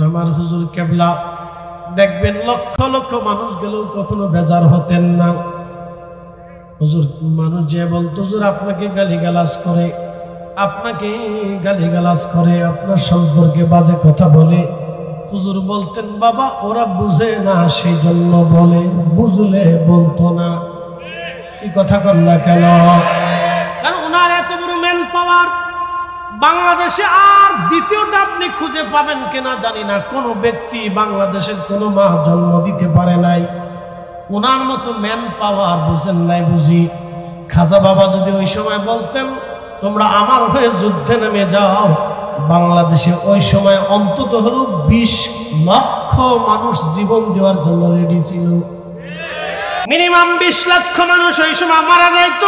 আমার হুজুর কেবলা দেখবেন লক্ষ লক্ষ মানুষ গেলেও কখনো বেজার হতেন না। হুজুর মানুষ যে বলতো হুজুর আপনাকে গালিগালাজ করে, আপনাকে গালিগালাজ করে, আপনার সম্পর্কে বাজে কথা বলে, হুজুর বলতেন বাবা ওরা বুঝে না সেই জন্য বলে, বুঝলে বলতো না। এই কথা কর না কেন? কারণ ওনার এত বড় ম্যান পাওয়ার বাংলাদেশে আর দ্বিতীয়টা আপনি খুঁজে পাবেন কিনা জানি না। কোন ব্যক্তি বাংলাদেশের কোন মা জন্ম দিতে পারে নাই ওনার মতো ম্যান পাওয়ার। বুঝেন নাই বুঝি? খাজা বাবা যদি ওই সময় বলতেন তোমরা আমার হয়ে যুদ্ধে নেমে যাও, বাংলাদেশে ওই সময় অন্তত হলো 20 লক্ষ মানুষ জীবন দেওয়ার জন্য রেডি ছিল। মিনিমাম 20 লক্ষ মানুষ ওই সময় মারা যাইত,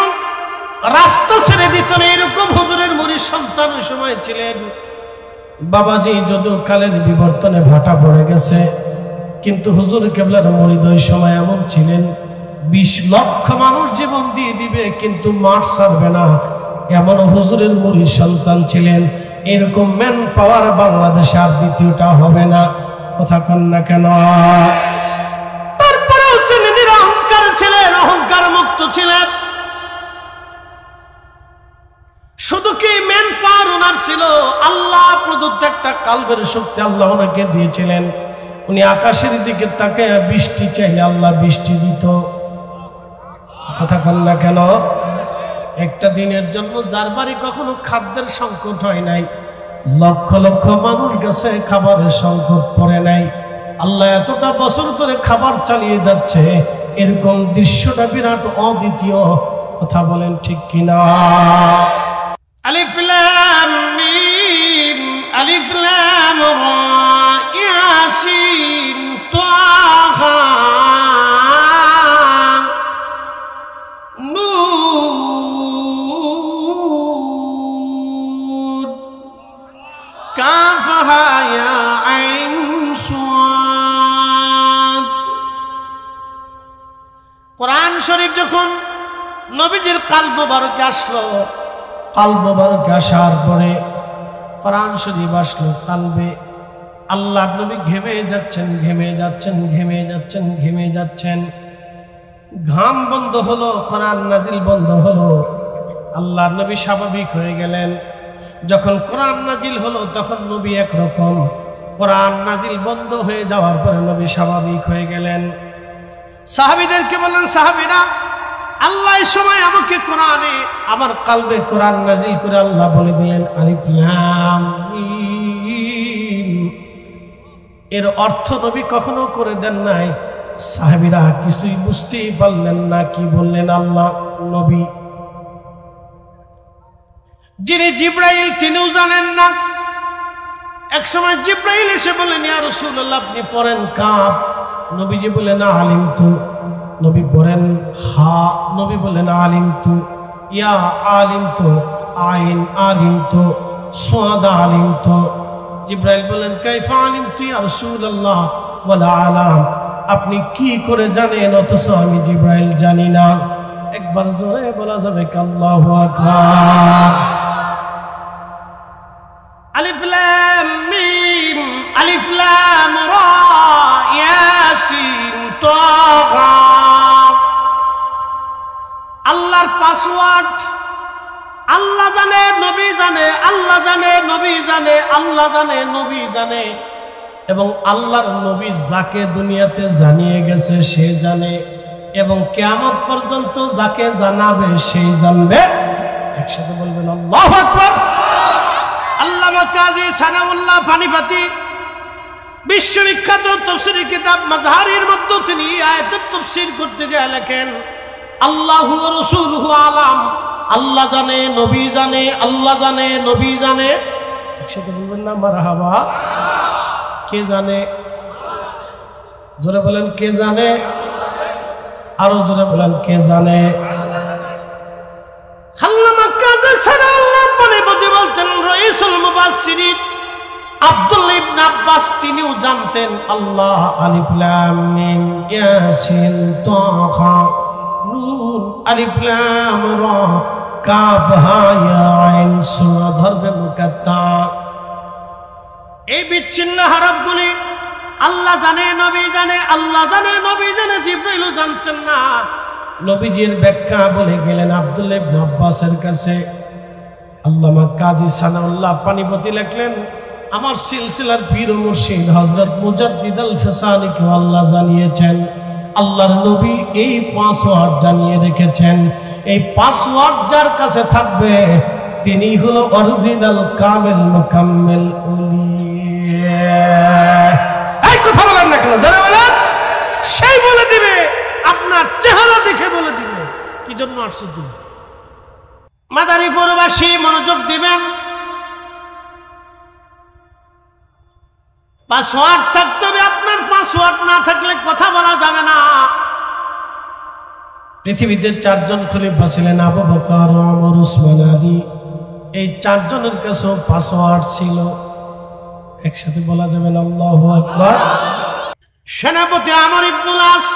রাস্তা ছেড়ে দিত না। এরকম হুজুরের মুরিদ সন্তান ওই সময় ছিলেন। বাবাজি যদিও কালের বিবর্তনে ভাটা পড়ে গেছে, কিন্তু হুজুর কেবলার মুরিদ ওই সময় এমন ছিলেন 20 লক্ষ মানুষ জীবন দিয়ে দিবে কিন্তু মাঠ ছাড়বে না, এমন হুজুরের মুরিদ সন্তান ছিলেন। এরকম ম্যান পাওয়ার বাংলাদেশে আর দ্বিতীয়টা হবে না। কথা কন না কেন? তারপরেও তিনি নিরহংকার ছিলেন, অহংকার মুক্ত ছিলেন। শুধু কি ম্যান পাওয়ার ওনার ছিল, আল্লাহ প্রদত্ত একটা কালবের শক্তি আল্লাহ ওনাকে দিয়েছিলেন। উনি আকাশের দিকে তাকে বৃষ্টি চাইলে আল্লাহ বৃষ্টি দিত। কথা কন না কেন? একটা দিনের জন্য যার বাড়ি কখনো খাদ্যের সংকট হয় নাই, লক্ষ লক্ষ মানুষ গেছে খাবারের সংকট পড়ে নাই, আল্লাহ এতটা বছর ধরে খাবার চালিয়ে যাচ্ছে, এরকম দৃশ্যটা বিরাট অদ্বিতীয়। কথা বলেন ঠিক কিনা? আলিফ লাম মিম আলিফ লাম রা ইয়াসিন তাহা নুন কাফ হা ইয়া আইন সাদ। কোরআন শরীফ যখন নবীজির কালব মোবারকে আসলো, কালব মোবারকে আসার পরে কোরআন শরীফ আসলো কালবে, আল্লাহ নবী ঘেমে যাচ্ছেন, ঘেমে যাচ্ছেন, ঘেমে যাচ্ছেন, ঘেমে যাচ্ছেন। ঘাম বন্ধ হলো, কোরআন নাজিল বন্ধ হলো, আল্লাহ নবী স্বাভাবিক হয়ে গেলেন। যখন কোরআন নাজিল হলো তখন নবী একরকম, কোরআন নাজিল বন্ধ হয়ে যাওয়ার পরে নবী স্বাভাবিক হয়ে গেলেন। সাহাবীদেরকে বললেন, সাহাবীরা আল্লাহ এই সময় আমাকে কোরআনে আমার কালবে কোরআন নাজিল করে আল্লাহ বলে দিলেন আলিফ লাম মিম। এর অর্থ নবী কখনো করে দেন নাই। সাহাবীরা কিছুই বুঝতেই পারলেন না, কি বললেন আল্লাহ নবী। যিনি জিব্রাইল তিনিও জানেন না। এক সময় জিব্রাইল এসে বলেন ইয়া রাসূলুল্লাহ আপনি পড়েন কাফ। নবীজি বলেন আলিম তু। নবী বলেন হা। নবী বলেন আলিম তু। ইয়া আলিম তু, আইন আলিম তু, সাদ আলিম তু। জিব্রাইল বলেন কাইফা আলিম তু ইয়া রাসূলুল্লাহ ওয়ালা আলাম, আপনি কি করে জানেন অথচ আমি জিব্রাইল জানি না? একবার জোরে বলা যাবে আল্লাহু আকবার। আলিফ লাম মিম আলিফ লাম রা ইয়াসিন তাহা। আল্লাহর পাসওয়ার্ড আল্লাহ জানে, নবী জানে, আল্লাহ জানে, নবী জানে, আল্লাহ জানে, নবী জানে। এবং আল্লাহর নবী যাকে দুনিয়াতে জানিয়ে গেছে সে জানে, এবং কিয়ামত পর্যন্ত যাকে জানাবে সেই জানবে। একসাথে বলবেন আল্লাহু আকবার। আল্লামা কাজী সানাউল্লাহ পানিপতি বিশ্ববিখ্যাত তাফসীরি কিতাব মাজহারির মধ্যে তিনি আয়াতের তাফসীর করতে যায় লেখেন আল্লাহু ওয়া রাসূলুহু আলাম, আল্লাহ জানে, নবী জানে, আল্লাহ জানে, নবী জানে। একসাথে বলবেন না মারহাবা। কে জানে? জোরে বলেন কে জানে? আরো জোরে বলেন কে জানে? আল্লামা কাজী সানাউল্লাহ পানিপতি বলতেন রাইসুল মুফাসসিরিন আব্দুল্লাহ ইবনে আব্বাস তিনিও জানতেন আল্লাহ আলিফ লাম মিম ইয়াসিন তাহা নুন আলিফ লাম রা কাফ হা ইয়া আইন সূরা ধরবে মুকাত্তা। এই বিচ্ছিন্ন হরফগুলি আল্লাহ জানে, নবী জানে, আল্লাহ জানে, নবী জানে, জিবরাইলও জানতেন না। নবীজির ব্যাখ্যা বলে গেলেন আব্দুল্লাহ ইবনে আব্বাসের কাছে। আল্লামা কাজী সানাউল্লাহ পানিপতি লিখলেন, আমার সিলসিলার পীর ও মুর্শিদ হযরত মুজাদ্দিদ আল ফিসানিকে আল্লাহ জানিয়েছেন, আল্লাহর নবী এই পাসওয়ার্ড জানিয়ে রেখেছেন। এই পাসওয়ার্ড যার কাছে থাকবে তিনি হলো অরিজিনাল কামিল মুকাম্মিল উলিয়া। এই কথা বলেন না কেন? যারা বলেন সেই বলে দিবে, আপনার চেহারা দেখে বলে দিবে কি জন্য আসছো তুমি। মাদারীপুরবাসী মনোযোগ দিবেন। পাসওয়ার্ড থাকতে হবে, আপনার পাসওয়ার্ড না থাকলে কথা বলা যাবে না। পৃথিবীতে 4 জন খলিফা ছিলেন, আবু বকর, ওমর, উসমান, আলী। এই 4 জনের কাছেও পাসওয়ার্ড ছিল। একসাথে বলা যাবে না আল্লাহু আকবার। সেনাপতি আমর ইবনুল আস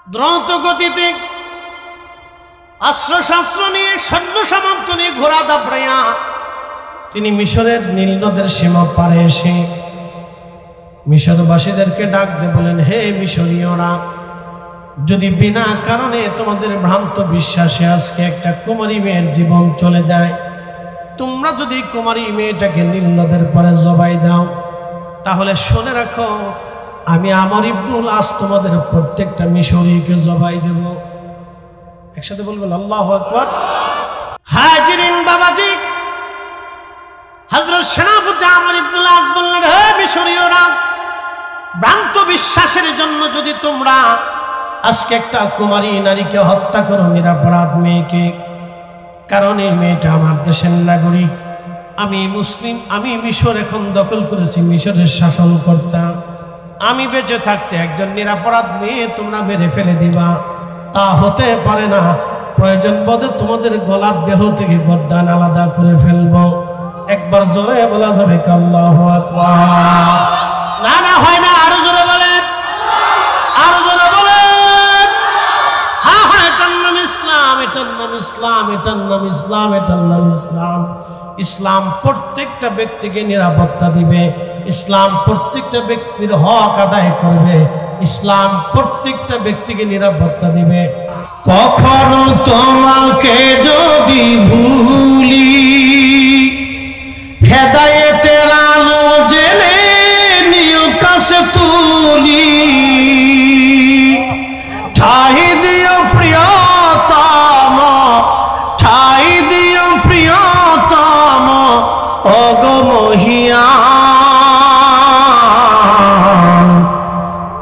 দ্রুত গতিতে অস্ত্রশস্ত্র নিয়ে, সৈন্য সামন্ত নিয়ে, ঘোড়া দাপড়াইয়া তিনি মিশরের নীল নদের সীমা পারে এসে মিশরবাসীদেরকে ডাক দিয়ে বলেন, হে মিশরীয়রা, যদি বিনা কারণে তোমাদের ভ্রান্ত বিশ্বাসে আজকে একটা কুমারী মেয়ের জীবন চলে যায়, তোমরা যদি কুমারী মেয়েটাকে নীল নদের পরে জবাই দাও, তাহলে শুনে রাখো আমি আমর ইবনুল আস তোমাদের প্রত্যেকটা মিশরীকে জবাই দেব। একসাথে বলবেন আল্লাহু আকবার। হাজিরিন বাবাজি, হযরত সেনাপতি আমর ইবনুল আস বললেন, হে মিশরীয়রা, ভ্রান্ত বিশ্বাসের জন্য যদি তোমরা আজকে একটা কুমারী নারীকে হত্যা করো, নিরপরাধ মেয়েকে, কারণ এই মেয়েটা আমার দেশের নাগরিক, আমি মুসলিম, আমি মিশর এখন দখল করেছি, মিশরের শাসনকর্তা, আমি বেঁচে থাকতে একজন নিরপরাধ মেয়ে তোমরা মেরে ফেলে দিবা, তা হতে পারে না। প্রয়োজন বোধে তোমাদের গলার দেহ থেকে গর্দান আলাদা করে ফেলবো। একবার জোরে বলা যাবে আল্লাহু আকবার। না না, হয় না, আরো জোরে বলেন, আরো জোরে বলেন। হ্যাঁ হ্যাঁ, এটার নাম ইসলাম, এটার নাম ইসলাম, এটার নাম ইসলাম, এটার নাম ইসলাম। ইসলাম প্রত্যেকটা ব্যক্তিকে নিরাপত্তা দিবে, ইসলাম প্রত্যেকটা ব্যক্তির হক আদায় করবে, ইসলাম প্রত্যেকটা ব্যক্তিকে নিরাপত্তা দিবে। কখনো তোমাকে যদি ভুলি, হেদায়েতের আলো জেলে নিও কাছে তুলি, ঠাই দিও প্রিয়তম, ঠাই দিও প্রিয়তম, ওগো মহিয়ান,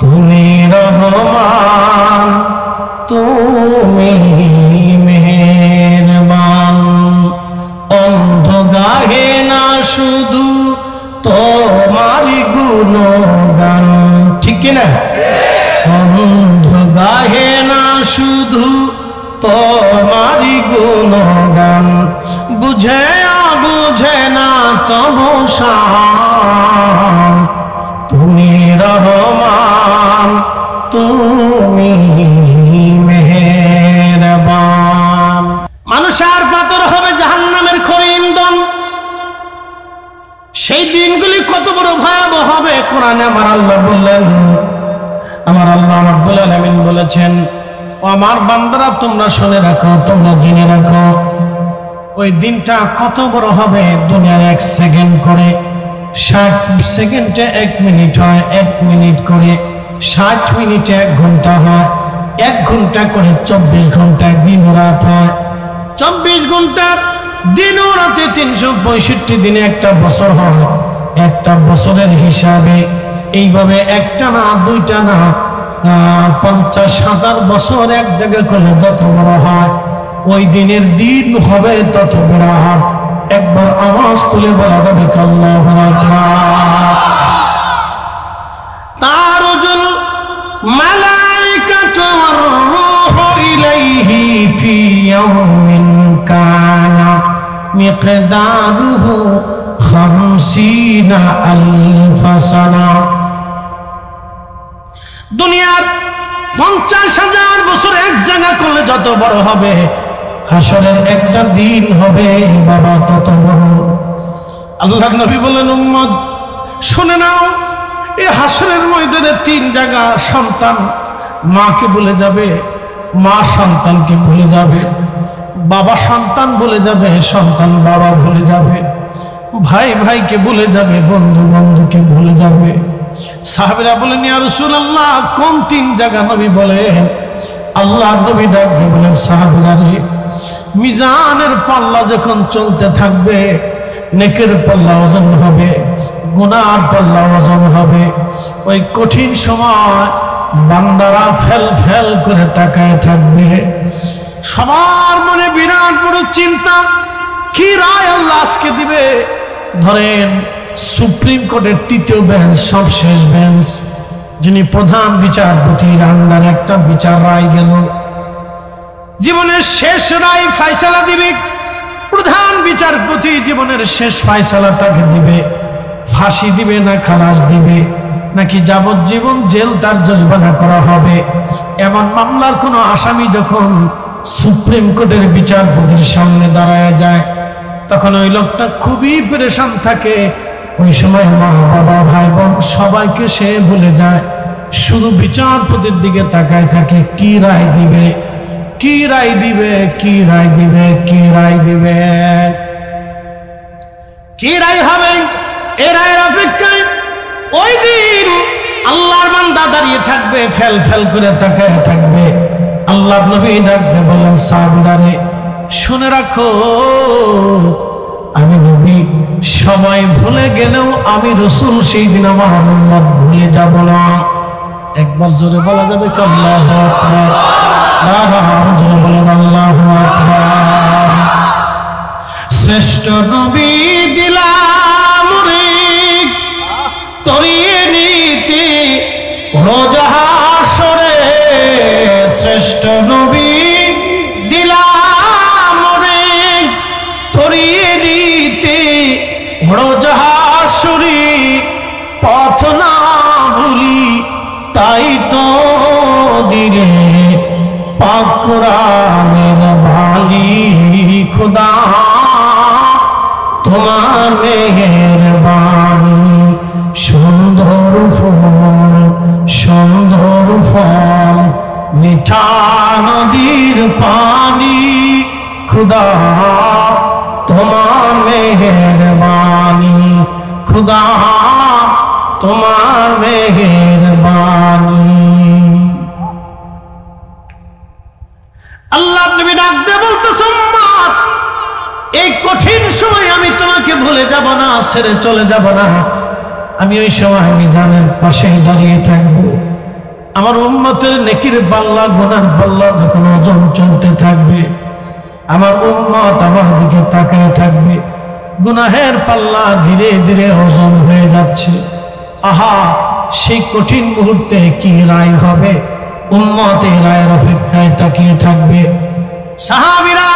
তুমি রহমান, তুমি মেহেরবান। অন্ধ গাহে না শুধু তোমারই গুণগান, ঠিক কিনা? অন্ধ গাহে না শুধু তোমারই গুণগান, বুঝে বুঝে না তবু শান, তুমি রহমান, তুমি মেহেরবান। মানুষ আর পাথর হবে জাহান্নামের খড়ি ইন্ধন। সেই দিনগুলি কত বড় ভয়াবহ হবে কোরআনে আমার আল্লাহ বললেন, আমার আল্লাহ রাব্বুল আলামিন বলেছেন, ও আমার বান্দারা তোমরা শুনে রাখো, তোমরা জেনে রাখো, ওই দিনটা কত বড় হবে। দুনিয়ার 1 সেকেন্ড করে 60 সেকেন্ডে 1 মিনিট হয়, 1 মিনিট করে 60 মিনিটে 1 ঘন্টা হয়, 1 ঘন্টা করে 24 ঘন্টায় দিন ও রাত হয়, 24 ঘন্টার দিন ও রাতে 365 দিনে একটা বছর হয়। একটা বছরের হিসাবে এইভাবে একটা না, দুইটা না, 50,000 বছর এক জায়গায় করলে যত বড় হয়, ওই দিনের দিন হবে তত বিরাট। একবার আওয়াজ তুলে বলা যাবে আল্লাহু আকবার। তারুজুল মালাইকাতু ওয়ার রূহু ইলাইহি ফি ইয়াউমিন কানা মিকদারুহু 50,000 সানা। দুনিয়ার 50,000 বছর এক জায়গা করলে যত বড় হবে, হাসরের একটা দিন হবে বাবা তত বড়। আল্লাহর নবী বলেন, উম্মত শুনে নাও, এই হাসরের ময়দানে 3 জায়গা সন্তান মাকে ভুলে যাবে, মা সন্তানকে ভুলে যাবে, বাবা সন্তান ভুলে যাবে, সন্তান বাবা ভুলে যাবে, ভাই ভাইকে ভুলে যাবে, বন্ধু বন্ধুকে ভুলে যাবে। সাহাবীরা বলেন, ইয়া রাসূলুল্লাহ, কোন 3 জায়গা? নবী বলেন, আল্লাহর নবী ডাক দিয়ে বলেন, সাহাবীরা রে, মিজানের পাল্লা যখন চলতে থাকবে, নেকের পাল্লা ওজন হবে, গুনার পাল্লা ওজন হবে, ওই কঠিন সময় বান্দারা ফেল ফেল করে তাকায় থাকবে। সবার মনে বিরাট বড় চিন্তা, কি রায় আল্লাহ আজকে দিবে। ধরেন সুপ্রিম কোর্টের 3য় বেঞ্চ, সবশেষ বেঞ্চ, যিনি প্রধান বিচারপতির আন্ডারে একটা বিচার রায় গেল, জীবনের শেষ রায় ফয়সালা দিবে প্রধান বিচারপতি। জীবনের শেষ ফয়সালা তাকে দিবে, ফাঁসি দিবে না খালাস দিবে, নাকি যাবজ্জীবন জেল তার জরিমানা করা হবে। এমন মামলার কোনো আসামি যখন সুপ্রিম কোর্টের বিচারপতির সামনে দাঁড়ায় যায়, তখন ওই লোকটা খুবই পেরেশান থাকে। ওই সময় মা বাবা ভাই বোন সবাইকে সে ভুলে যায়, শুধু বিচারপতির দিকে তাকায় থাকে, কি রায় দিবে, কি রায় দিবে, কি রায় দিবে, কি রায় দিবে, কি রায় হবে। এ রায়ের অপেক্ষায় ওই দিন আল্লাহর বান্দা দাঁড়িয়ে থাকবে, ফেল ফেল করে তাকায় থাকবে। আল্লাহর নবী ডাকতে বলেন, সাহাবীরা রে, শুনে রাখো, আমি নবী সময় ভুলে গেলেও আমি রাসূল সেই দিন আমার উম্মত ভুলে যাব না। একবার জোরে বলা যাবে কি আল্লাহু আকবার? আরো জোরে বলেন আল্লাহু আকবার। শ্রেষ্ঠ নবী দিলাম রে তরিয়ে নিতে রোজ হাসরে, শ্রেষ্ঠ নবী দিলাম রে তরিয়ে নিতে রোজ হাসরে, পথ না ভুলি তাই তো দিলে পাক কোরআনের ভালি, খোদা তোমার মেহেরবানি। সুন্দর ফল, সুন্দর ফল, মিঠা নদীর পানি, খোদা তোমার মেহেরবানি, খোদা তোমার মেহেরবানি। আল্লাহ নবী ডাক দিয়ে বলতেছেন, উম্মত, এই কঠিন সময় আমি তোমাকে ভুলে যাব না, ছেড়ে চলে যাব না। আমি ওই সময় মিজানের পাশে দাঁড়িয়ে থাকবো। আমার উম্মতের নেকির পাল্লা গুনার পাল্লা যখন ওজন চলতে থাকবে, আমার উম্মত আমার দিকে তাকায় থাকবে। গুনাহের পাল্লা ধীরে ধীরে ওজন হয়ে যাচ্ছে। আহা, সেই কঠিন মুহূর্তে কি রায় হবে, উম্মত এই রায়ের অপেক্ষায় তাকিয়ে থাকবে। সাহাবীরা,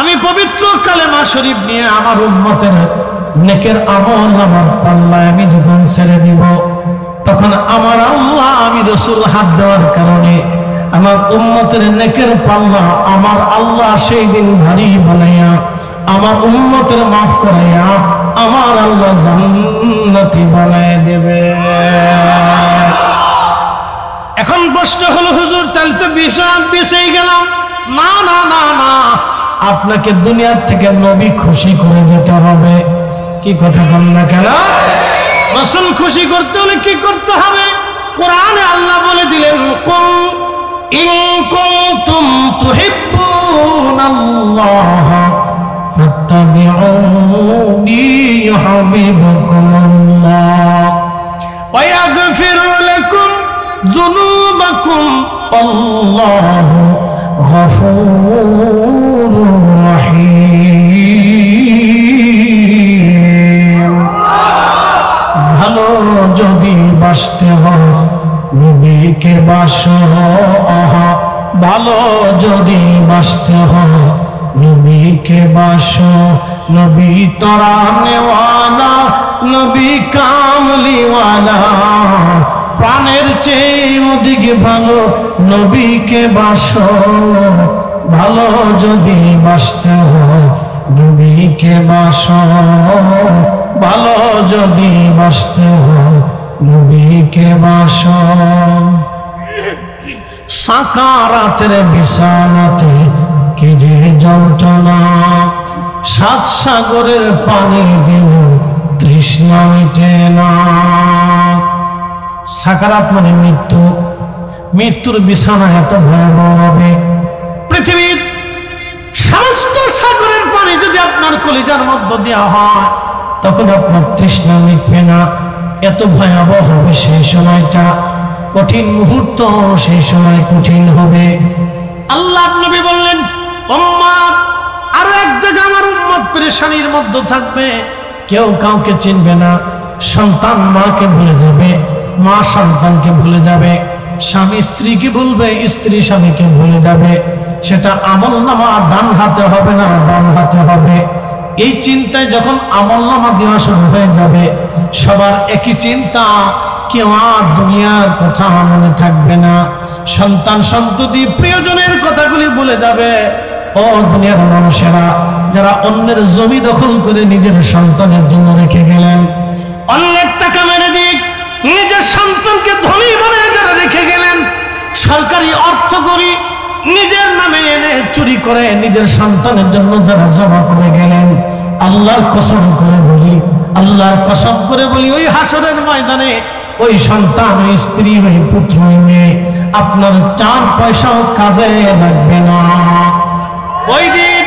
আমি পবিত্র কালেমা শরীফ নিয়ে আমার উম্মতের নেকের আমল আমার পাল্লায় আমি যখন ছেড়ে দিব, তখন আমার আল্লাহ, আমি রাসূল হাত দেওয়ার কারণে আমার উম্মতের নেকের পাল্লা আমার আল্লাহ সেই দিন ভারী বানাইয়া আমার উম্মতের মাফ করাইয়া আমার আল্লাহ জান্নাতি বানায় দেবে। এখন প্রশ্ন হলো, হুজুর তাহলে তো বিষয় গেলাম। না না না না, আপনাকে দুনিয়ার থেকে নবী খুশি করে যেতে হবে। কি কথা বল না কেন? রাসূল খুশি করতে হলে কি করতে হবে? কোরআনে আল্লাহ বলে দিলেন, কুল ইন কুনতুম তুহিব্বুনাল্লাহ ফাত্তাবিউনি ইউহিব্বুকুমুল্লাহ ওয়া ইয়াগফির লাকুম যুনুবাকুম আল্লাহু গফুরুর রহিম। ভালো যদি বাসতে হয় নবীকে বাসো, আহা, ভালো যদি বাসতে হয় নবীকে বাসো। নবী তরানেওয়ালা, নবী কামলিওয়ালা, প্রাণের চেয়ে অধিক ভালো নবীকে বাসো। ভালো যদি বাসতে হয় নবীকে বাসো, ভালো যদি বাসতে হয় নবীকে বাসো। সাকারাতের বিছানাতে কি যে যন্ত্রণা, সাত সাগরের পানি দিল তৃষ্ণা মিটে না। সাকারাত মানে মৃত্যু, মৃত্যুর বিছানা এত ভয়াবহ হবে। পৃথিবীর সমস্ত সাগরের পানি যদি আপনার কলিজার মধ্য দেওয়া হয় তখন আপনার তৃষ্ণা মিটবে না, এত ভয়াবহ হবে সেই সময়টা। কঠিন মুহূর্ত, সেই সময় কঠিন হবে। আল্লাহ নবী বললেন, উম্মত আরো এক জায়গা আমার উম্মত পেরেশানির মধ্যে থাকবে, কেউ কাউকে চিনবে না, সন্তান মাকে ভুলে যাবে, মা সন্তানকে ভুলে যাবে, স্বামী স্ত্রীকে ভুলবে, স্ত্রী স্বামীকে ভুলে যাবে। সেটা আমলনামা ডান হাতে হবে না বাম হাতে হবে। এই চিন্তায় যখন আমলনামা দেওয়া শুরু হয়ে যাবে, সবার একই চিন্তা, কেউ আর দুনিয়ার কথা মনে থাকবে না। সন্তান সন্ততি প্রিয়জনের কথাগুলি ভুলে যাবে। ও দুনিয়ার মানুষেরা, যারা অন্যের জমি দখল করে নিজের সন্তানের জন্য রেখে গেলেন, অন্যের টাকা মেরে দিক নিজের সন্তানকে ধনী বানিয়ে যারা রেখে গেলেন, সরকারি অর্থ করি নিজের নামে এনে চুরি করে নিজের সন্তানের জন্য যারা জমা করে গেলেন, আল্লাহর কসম করে বলি, আল্লাহর কসম করে বলি, ওই হাসরের ময়দানে ওই সন্তান, ওই স্ত্রী, ওই পুত্র, ওই মেয়ে আপনার 4 পয়সাও কাজে লাগবে না। ওই দিন,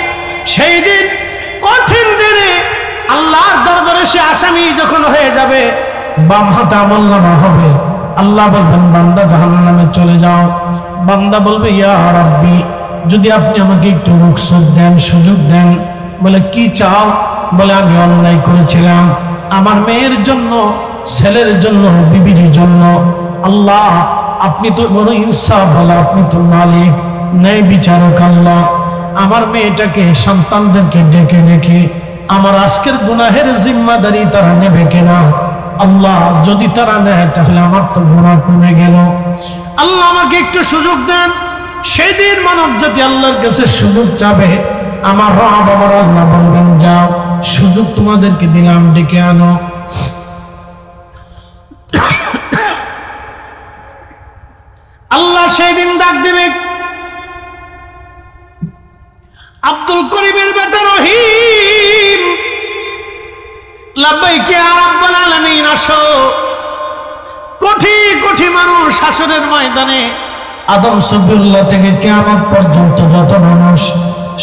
সেই দিন, কঠিন দিনে আল্লাহর দরবারে সে আসামি যখন হয়ে যাবে, বাম হাতে আমলনামা হবে। আল্লাহ বলবেন, বান্দা জাহান্নামে চলে যাও। বান্দা বলবে, ইয়া রাব্বি, যদি আপনি আমাকে একটু রুখসত দেন, সুযোগ দেন। বলে, কি চাও? বলে, আমি অন্যায় করেছিলাম আমার মেয়ের জন্য, ছেলের জন্য, বিবির জন্য। আল্লাহ আপনি তো বড় ইনসাফ ওয়ালা, আপনি তো মালিক, ন্যায় বিচারক। আল্লাহ আমার মেয়েটাকে, সন্তানদেরকে ডেকে দেখে আমার আজকের গুনাহের জিম্মাদারি তারা নেবে কিনা। আল্লাহ যদি তারা নেয় তাহলে আমার তো গুনাহ কমে গেল। আল্লাহ আমাকে একটু সুযোগ দেন। সেদিন মানব জাতি আল্লাহর কাছে সুযোগ চাবে। আমার রব, আমার আল্লাহ বলবেন, যাও, সুযোগ তোমাদেরকে দিলাম, ডেকে আনো। আল্লাহ সেই দিন ডাক দিবে, আব্দুল করিমের বেটা রহিম, লাব্বাইক ইয়া রাব্বাল আলামিন, আসো। কোটি কোটি মানুষ হাসরের ময়দানে, আদম সফিউল্লাহ থেকে কিয়ামত পর্যন্ত যত মানুষ,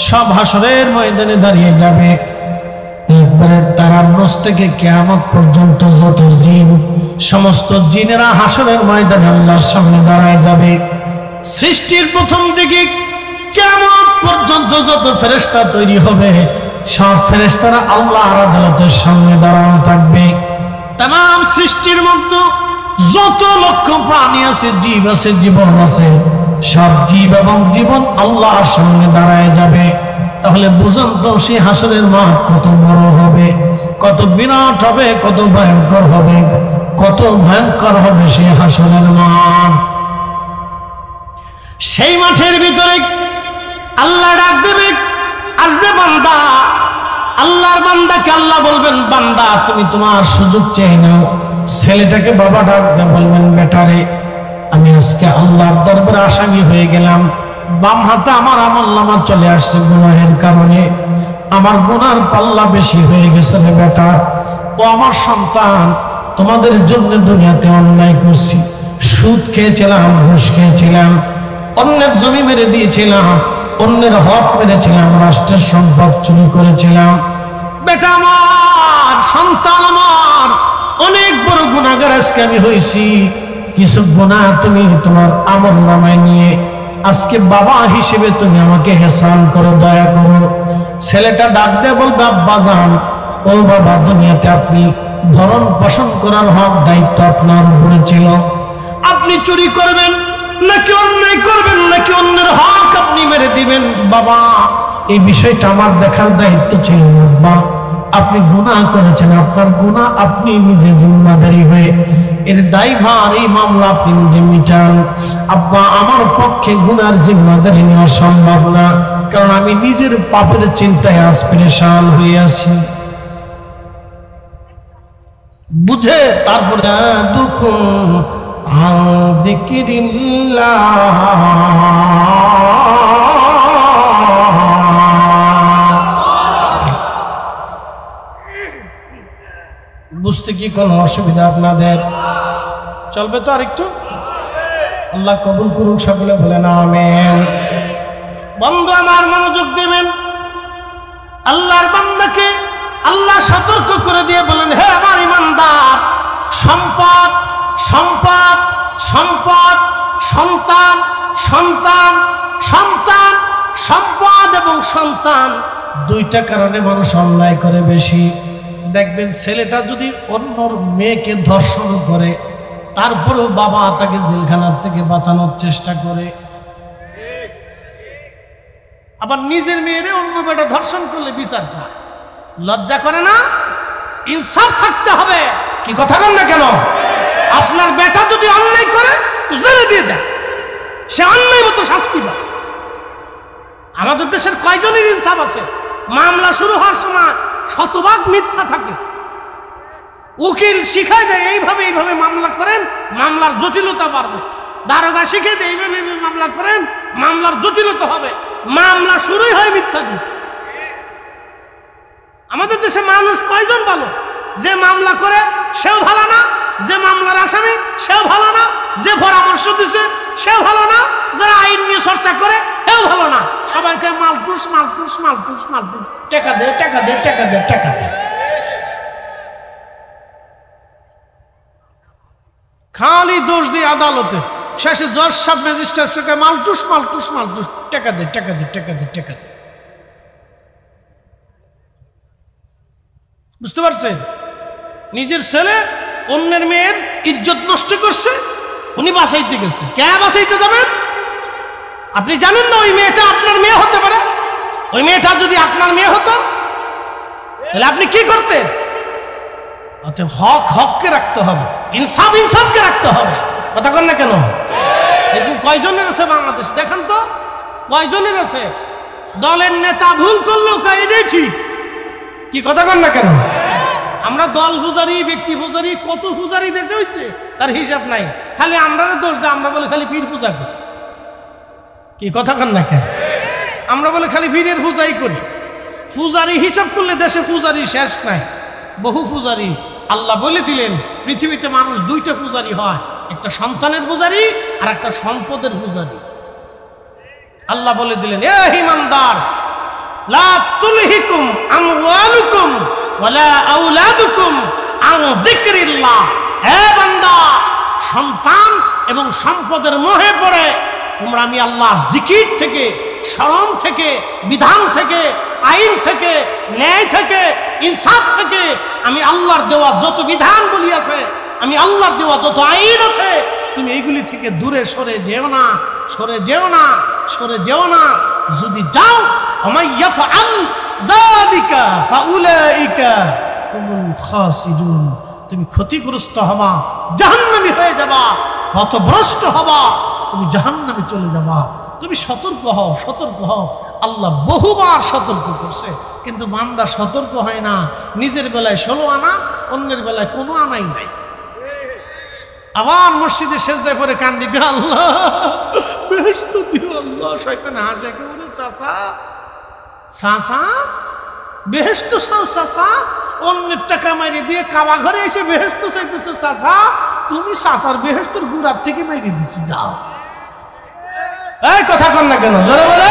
সব হাসরের ময়দানে দাঁড়িয়ে যাবে। একবারে তারান্নুস থেকে কিয়ামত পর্যন্ত যত জিন, সমস্ত জিনেরা হাসরের ময়দানে আল্লাহর সামনে দাঁড়ায় যাবে। সৃষ্টির প্রথম দিকে কিয়ামত পর্যন্ত যত ফেরেশতা তৈরি হবে, সব ফেরেশতারা আল্লাহর আদালতের সামনে দাঁড়ানো থাকবে। तमाम সৃষ্টির মধ্যে যত লক্ষ প্রাণী আছে, জীব আছে, জীবন আছে, সব জীব এবং জীবন আল্লাহর সামনে দাঁড়ায় যাবে। তাহলে বুঝুন তো সেই হাসরের মাঠ কত বড় হবে, কত বিরাট হবে, কত ভয়ঙ্কর হবে, কত ভয়ঙ্কর হবে সেই হাসরের মাঠ। সেই মাঠের ভিতরে আল্লাহ ডাক দেবে, আসবে বান্দা। আল্লাহর বান্দাকে আল্লাহ বলবেন, বান্দা তুমি তোমার সুযোগ চেয়ে নাও। ছেলেটাকে বাবা ডাক দিয়ে বলবেন, বেটারে আমি আজকে আল্লাহর দরবারে আসামি হয়ে গেলাম। বাম হাতে আমার আমলনামা চলে আসছে গুনাহের কারণে, আমার গুনার পাল্লা বেশি হয়ে গেছে রে বেটা। ও আমার সন্তান, তোমাদের জন্য দুনিয়াতে অন্যায় করছি, সুদ খেয়েছিলাম, ঘুষ খেয়েছিলাম, অন্যের জমি মেরে দিয়েছিলাম, অন্যের হক মেরেছিলাম, রাষ্ট্রের সম্পদ চুরি করেছিলাম। বেটা আমার, সন্তান আমার, অনেক বড় গুনাহগার আজকে আমি হয়েছি। কিছু গুনাহ তুমি তোমার আমলনামায় নিয়ে আজকে বাবা হিসেবে তুমি আমাকে হেসান করো, দয়া করো। ছেলেটা ডাক দিয়ে বলবে, আব্বা জান, ও বাবা, দুনিয়াতে আপনি ভরণ পোষণ করার হক দায়িত্ব আপনার উপরে ছিল। আপনি চুরি করবেন নাকি অন্যায় করবেন, নাকি অন্যের হক আপনি মেরে দিবেন? বাবা, এই বিষয়টা আমার দেখার দায়িত্ব ছিল না। বাবা, আপনি গুনাহ করেছেন, আপনার গুনাহ আপনি নিজে জিম্মাদারি হয়ে এর দায়ভার, এই মামলা আপনি নিজে মিটান। আব্বা আমার পক্ষে গুনার জিম্মাদারি নেওয়া সম্ভব না, কারণ আমি নিজের পাপের চিন্তায় আজ পেরেশান হয়ে আছি। বুঝে তারপরে দুঃখ বুঝতে কি কোনো অসুবিধা আপনাদের? চলবে তো আরেকটু? আল্লাহ কবুল করুন, সকলে বলেন আমিন। বন্ধু আমার মনোযোগ দেবেন। আল্লাহর বান্দাকে আল্লাহ সতর্ক করে দিয়ে বলেন, হে আমার ইমানদার, সম্পদ সম্পদ সম্পদ, সন্তান সন্তান সন্তান, সম্পদ এবং সন্তান, দুইটা কারণে মানুষ অন্যায় করে বেশি। দেখবেন ছেলেটা যদি অন্যর মেয়েকে ধর্ষণ করে, তারপরেও বাবা তাকে জেলখানার থেকে বাঁচানোর চেষ্টা করে। আবার নিজের মেয়েরে অন্য বেটা ধর্ষণ করলে বিচার চায়, লজ্জা করে না? ইনসাফ থাকতে হবে। কি কথা বল না কেন? আপনার বেটা যদি অন্যায় করে জেলে দিয়ে দেয়, সে অন্যায় মতো শাস্তি পায়। আমাদের দেশের কয়জনের ইনসাফ আছে? মামলা শুরু হওয়ার সময় শতভাগ মিথ্যা থাকে। উকিল শিখায় দেয় এইভাবে এইভাবে মামলা করেন, মামলার জটিলতা বাড়বে। দারোগা শিখে দেয় এইভাবে এইভাবে মামলা করেন, মামলার জটিলতা হবে। মামলা শুরুই হয় মিথ্যা দিয়ে। আমাদের দেশে মানুষ কয়জন ভালো? যে মামলা করে সেও ভালো না, যে মামলার আসামি সেও ভালো না, যে পরামর্শ দিছে সেও ভালো না, যারা আইন নিয়ে চর্চা করে সেও ভালো না। সবাইকে মালটুস মালটুস মালটুস মালটুস, টাকা দে টাকা দে টাকা দে টাকা দে, খালি দোষ দিয়ে আদালতে। শেষে জজ সাহেব ম্যাজিস্ট্রেটকে মালটুস মালটুস মালটুস, টাকা দে টাকা দে টাকা দে টাকা দে। বুঝতে পারছেন? নিজের ছেলে অন্যের মেয়ের ইজ্জত নষ্ট করছে, উনি বাঁচাইতে গেছে। কে বাঁচাইতে যাবেন? আপনি জানেন না ওই মেয়েটা আপনার মেয়ে হতে পারে? ওই মেয়েটা যদি আপনার মেয়ে হতো তাহলে আপনি কি করতেন? অতএব হক হককে রাখতে হবে, ইনসাফ ইনসাফকে রাখতে হবে। কথা কন না কেন? এরকম কয়জনের আছে বাংলাদেশ? দেখেন তো কয়জনের আছে? দলের নেতা ভুল করলেও এটাই ঠিক। কি কথা কন না কেন? আমরা দল পূজারি, ব্যক্তি পূজারি, কত পূজারি দেশে হয়েছে তার হিসাব নাই। খালি আমরা দোষ দেয়, আমরা বলে খালি পীর পূজা করি। কি কথা কন না কেন? আমরা বলে খালি পীরের পূজাই করি। পূজারি হিসাব করলে দেশে পূজারি শেষ নাই, বহু পূজারি। আল্লাহ বলে দিলেন পৃথিবীতে মানুষ দুইটা পূজারি হয়, একটা সন্তানের পূজারি আর একটা সম্পদের পূজারি। আল্লাহ বলে দিলেন, এ ঈমানদার, লা তুলহিকুম আমওয়ালুকুম ওয়ালা আওলাদুকুম আন যিকরিল্লাহ। হে বান্দা, সন্তান এবং সম্পদের মোহে পড়ে তোমরা আমি আল্লাহর জিকির থেকে, স্মরণ থেকে, বিধান থেকে, আইন থেকে, ন্যায় থেকে, ইনসাফ থেকে, আমি আল্লাহর দেওয়া যত বিধান বলি আছে, আমি আল্লাহর দেওয়া যত আইন আছে, তুমি এইগুলি থেকে দূরে সরে যেও না, সরে যেও না, সরে যেও না। যদি যাও, ওমাইয়াফআল যালিকা ফাউলাইকা হুমুল খাসিরুন, তুমি ক্ষতিগ্রস্ত হবা, জাহান্নামী হয়ে যাবা, পথভ্রষ্ট হবা, তুমি জাহান্নামে চলে যাবা। তুমি সতর্ক হও, সতর্ক হও। আল্লাহ বহুবার সতর্ক করছে, কিন্তু বান্দা সতর্ক হয় না। নিজের বেলায় 16 আনা, অন্যের বেলায় কোনো আনাই নাই। আবার মসজিদে সেজদায় পরে কান্দি, আল্লাহ বেহেশত দিও আল্লাহ। শয়তান হাসে, কে বলে চাচা চাচা বেহেশত চাও চাচা? অন্যের টাকা মাইরে দিয়ে কাবা ঘরে এসে বেহেশত চাইতেছো চাচা? তুমি চাচার বেহেশতর গুড়ার থেকে মাইরে দিচ্ছি, যাও। এই কথা কন না কেন? জোরে বলে।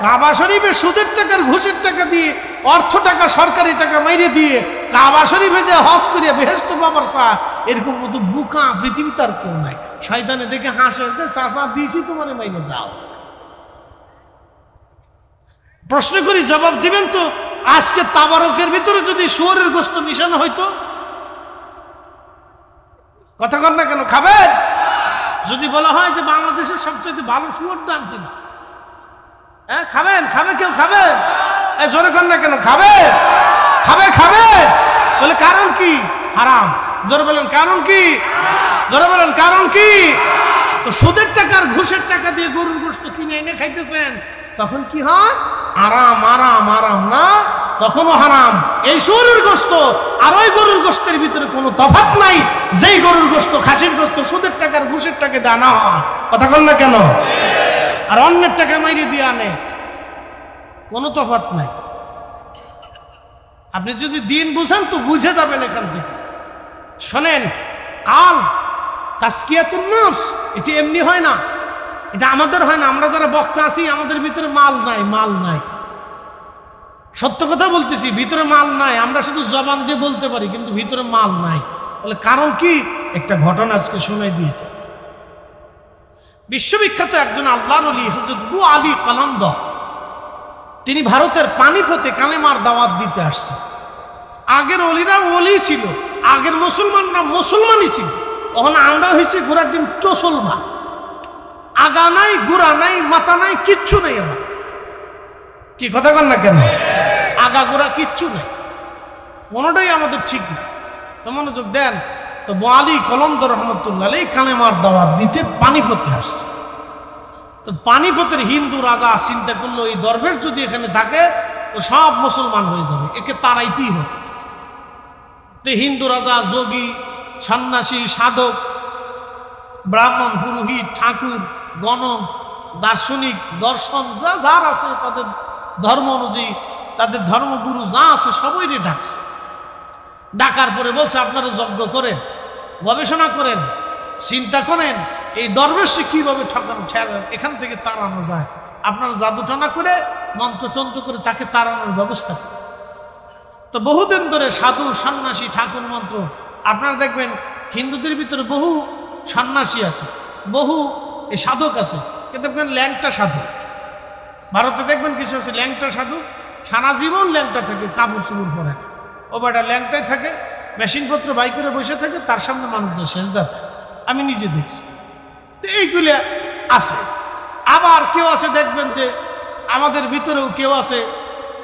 কাবা শরীফে সুদের টাকার ঘুষের টাকা দিয়ে, অর্থ টাকা সরকারি টাকা মাইরে দিয়ে কাবা শরীফে যে হজ করিয়া বেহেশত বাবার চা, এরকম মতো বুকা পৃথিবীতে আর কেউ নাই। শয়তানে দেখে হাসে, চাচা দিয়েছি তোমার মাইনে, যাও। প্রশ্ন করি, জবাব দিবেন তো? আজকে তাবারকের ভিতরে যদি শুয়োরের গোশত মিশানো হইতো, কথা কন না কেন? খাবেন? যদি বলা হয় যে বাংলাদেশের সবচেয়ে ভালো শুয়োর ডানছেন, হ্যাঁ খাবেন? খাবে কেউ? খাবে? জোরে কন না কেন? খাবে? খাবে খাবে বলে কারণ কি? হারাম। জোরে বলেন কারণ কি? জোরে বলেন কারণ কি? তো সুদের টাকা আর ঘুষের টাকা দিয়ে গরুর গোশত কিনে এনে খাইতেছেন, তখন কি হয়? আরাম আরাম আরাম না, তখনও হারাম। এই গরুর গোশত আর ওই গরুর গোশতের ভিতরে কোনো তফাৎ নাই। যেই গরুর গোশত, খাসির গোশত সুদের টাকার ঘুষের টাকা দিয়ে আনা হয়, কথা বল না কেন? আর অন্যের টাকা মাইরে দিয়ে আনে, কোনো তফাৎ নাই। আপনি যদি দিন বুঝেন তো বুঝে যাবেন এখান থেকে। শোনেন, কাল তাসকিয়াতুন নফস এটি এমনি হয় না, এটা আমাদের হয় না। আমরা যারা বক্তা আছি আমাদের ভিতরে মাল নাই, মাল নাই। সত্য কথা বলতেছি, ভিতরে মাল নাই। আমরা শুধু জবান দিয়ে বলতে পারি, কিন্তু ভিতরে মাল নাই। বলে কারণ কি? একটা ঘটনা আজকে শোনাই দিয়েছে। বিশ্ববিখ্যাত একজন আল্লাহর ওলি হযরত আবু আলী কালান্দর, তিনি ভারতের পানিপথে কালেমার দাওয়াত দিতে আসছে। আগের ওলিরা ওলি ছিল, আগের মুসলমানরা মুসলমানই ছিল। তখন আমরা হয়েছি ঘোড়ার ডিম মুসলমান। আগা নাই, গুড়া নাই, মাথা নাই, কিচ্ছু নেই। আমার কি কথা কন না কেন? আগা গোড়া কিচ্ছু নেই, কোনোটাই আমাদের ঠিক নেই। তো মনোযোগ দেন। তো আবু আলী কালান্দর রহমতুল্লাহ আলাইহি কালেমার দাওয়াত দিতে পানিপথে আসছে। তো পানিপথের হিন্দু রাজা চিন্তা করলো, এই দরবেশ যদি এখানে থাকে তো সব মুসলমান হয়ে যাবে, একে তাড়াইতেই হবে। তো হিন্দু রাজা যোগী, সন্ন্যাসী, সাধক, ব্রাহ্মণ, পুরোহিত, ঠাকুর, গণক, দার্শনিক, দর্শন যা যার আছে তাদের ধর্ম অনুযায়ী, তাদের ধর্মগুরু যা আছে সবাইরে ডাকছে। ডাকার পরে বলছে, আপনারা যজ্ঞ করেন, গবেষণা করেন, চিন্তা করেন এই দরবেশে কিভাবে ঠকানো এখান থেকে তাড়ানো যায়। আপনারা জাদুটনা করে মন্ত্রচন্ত্র করে তাকে তাড়ানোর ব্যবস্থা করেন। তো বহুদিন ধরে সাধু, সন্ন্যাসী, ঠাকুর মন্ত্র, আপনারা দেখবেন হিন্দুদের ভিতরে বহু সন্ন্যাসী আছে, বহু এই সাধক আছে, কিন্তু দেখবেন ল্যাংটা সাধু। ভারতে দেখবেন কিছু আছে ল্যাংটা সাধু, সারা জীবন ল্যাংটা থাকে, কাপড় চুপড় পরে না। ও বেটা ল্যাংটাই থাকে, মেশিনপত্র বাই করে বসে থাকে, তার সামনে মানুষদের সেজদা থাকে। আমি নিজে দেখছি। তো এইগুলো আছে। আবার কেউ আছে দেখবেন যে আমাদের ভিতরেও কেউ আছে,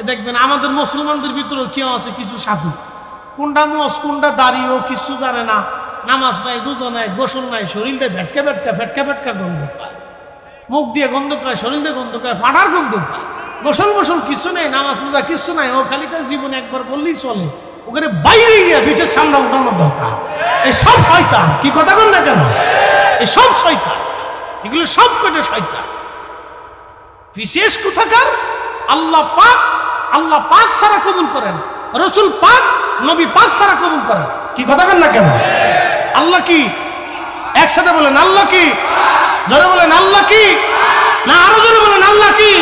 দেখবেন আমাদের মুসলমানদের ভিতরেও কেউ আছে কিছু সাধু, কোনটা মোষ কোনটা দাঁড়িয়েও কিছু জানে না, নামাজ নাই, রোজা নাই, গোসল নাই, শরীর দিয়ে ভেটকা ভেটকা ভেটকা ভেটকা গন্ধ পায়, মুখ দিয়ে গন্ধ পায়, শরীর দিয়ে গন্ধ পায়, পাড়ার গন্ধ পায়, গোসল মোসল কিছু নেই, নামাজ রোজা কিছু নাই। ও খালি জীবনে একবার বললেই চলে, ওখানে বাইরে গিয়ে ভিটের সামনে উঠানোর দরকার। এই সব শয়তান, কি কথা বল না কেন? এই সব শয়তান, এগুলো সব কটা শয়তান। বিশেষ কোথাকার আল্লাহ পাক, আল্লাহ পাক ছাড়া কবুল করেন, রসুল পাক, নবী পাক ছাড়া কবুল করেন। কি কথা বল না কেন? আল্লাহ কি? একসাথে বলেন আল্লাহ কি? জোরে বলেন আল্লাহ কি? না আরো জোরে বলেন আল্লাহ কি?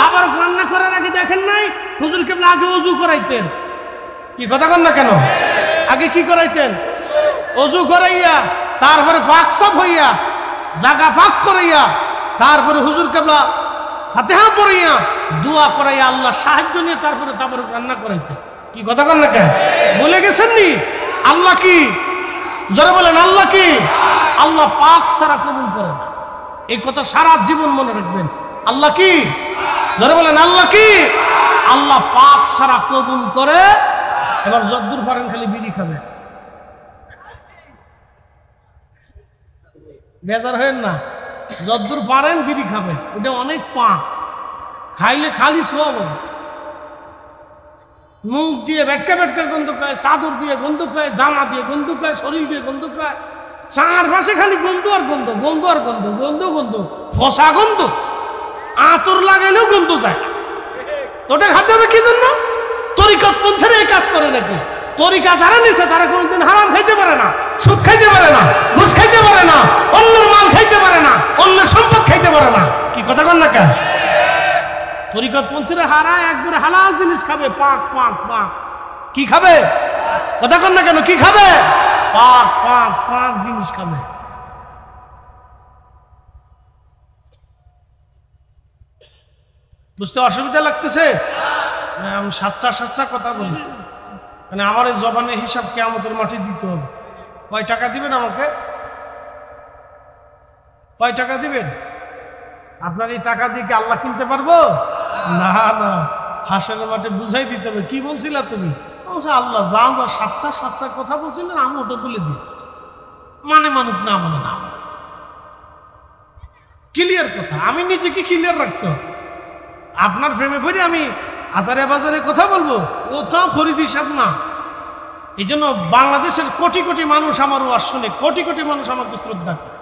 আবার রান্না করার আগে দেখেন নাই হুজুর কেবলা আগে ওযু করাইতেন? কি কথা বল না কেন? আগে কি করাইতেন? ওযু করাইয়া, তারপরে পাক সাফ হইয়া, জায়গা পাক করাইয়া, তারপরে হুজুর কেবলা ফাতিহা পড়াইয়া, দোয়া করাইয়া, আল্লাহ সাহায্য নিয়ে তারপরে রান্না করাইতেন। কি কথা বল না কেন? বলে গেছেন নি আল্লাহ কি? জোরে বলেন আল্লাহ কি? আল্লাহ পাক ছাড়া কবুল করে না। এই কথা সারা জীবন মনে রাখবেন। আল্লাহ কি? জোরে বলেন আল্লাহ কি? আল্লাহ পাক ছাড়া কবুল করে। এবার যদ্দুর পারেন খালি বিড়ি খাবেন, বেজার হবেন না। যদ্দুর পারেন বিড়ি খাবেন, ওটা অনেক পাক, খাইলে খালি সব হবে। মুখ দিয়ে ভেটকা ভেটকা গন্ধ পায়, চাদর দিয়ে গন্ধ পায়, জামা দিয়ে গন্ধ পায়, শরীর দিয়ে গন্ধ পায়, চার পাশে খালি গন্ধ আর গন্ধ, গন্ধ আর গন্ধ, গন্ধ গন্ধ, ফসা গন্ধ, আতর লাগাইলেও গন্ধ যায়। ওটা খাতে হবে কি জন্য? তরিকত পন্থের এই কাজ করে নাকি? তরিকা যারা নিছে তারা কোনদিন হারাম খাইতে পারে না, সুদ খাইতে পারে না, ঘুষ খাইতে পারে না, অন্যের মাল খাইতে পারে না, অন্যের সম্পদ খাইতে পারে না। কি কথা কন না কেন? তরিকত পন্থীরা হারায় একবারে হালাল জিনিস খাবে, পাক পাক পাক। কি খাবে? কথা কন না কেন? কি খাবে? পাক পাক পাক জিনিস খাবে। বুঝতে অসুবিধা লাগতেছে? আমি সাচ্চা সাচ্চা কথা বলি, মানে আমার এই জবানের হিসাব কিয়ামতের মাঠে দিতে হবে। কয় টাকা দিবেন আমাকে? কয় টাকা দিবেন? আপনার এই টাকা দিয়ে কি আল্লাহ কিনতে পারবো? না না, হাসরের মাঠে বুঝাই দিতে হবে। কি বলছিলা তুমি? আল্লাহ যা যা সাচ্চা সাচ্চা কথা বলছিলেন আমি ওটা বলে দিয়ে, মানে মানুষ না মানে না মানে। ক্লিয়ার কথা। আমি নিজেকে ক্লিয়ার রাখতে, আপনার প্রেমে পড়ে আমি আজারে বাজারে কথা বলবো, ও তো ফরিদ হিসাব না। এই জন্য বাংলাদেশের কোটি কোটি মানুষ আমার ওয়াজ শুনে, কোটি কোটি মানুষ আমাকে শ্রদ্ধা করে।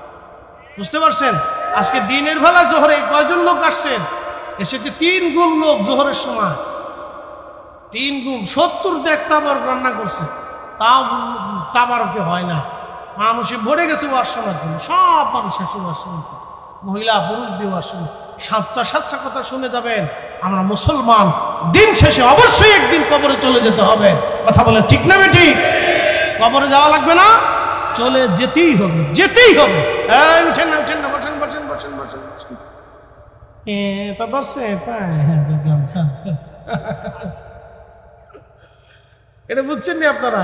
বুঝতে পারছেন? আজকে দিনের বেলা জোহরে কয়জন লোক আসছেন? এসে 3 গুণ লোক জোহরের সময়, 3 গুণ 70 দেখ তাবার রান্না করছে, তাও তাবারকে হয় না। মানুষে ভরে গেছে ওয়াজ শোনার জন্য, সব মানুষ এসে ওয়াজ শুনতে, মহিলা পুরুষ দিয়ে ওয়াজ শুনে, সাচ্চা সাচ্চা কথা শুনে যাবেন। আমরা মুসলমান, দিন শেষে অবশ্যই একদিন কবরে চলে যেতে হবে। কথা বলে ঠিক না বেটি? কবরে যাওয়া লাগবে না, চলে যেতেই হবে, যেতেই হবে। এই উঠেন না, উঠেন না, বসেন বসেন বসেন বসেন বসেন। তা ধরছে, এটা বুঝছেন না আপনারা?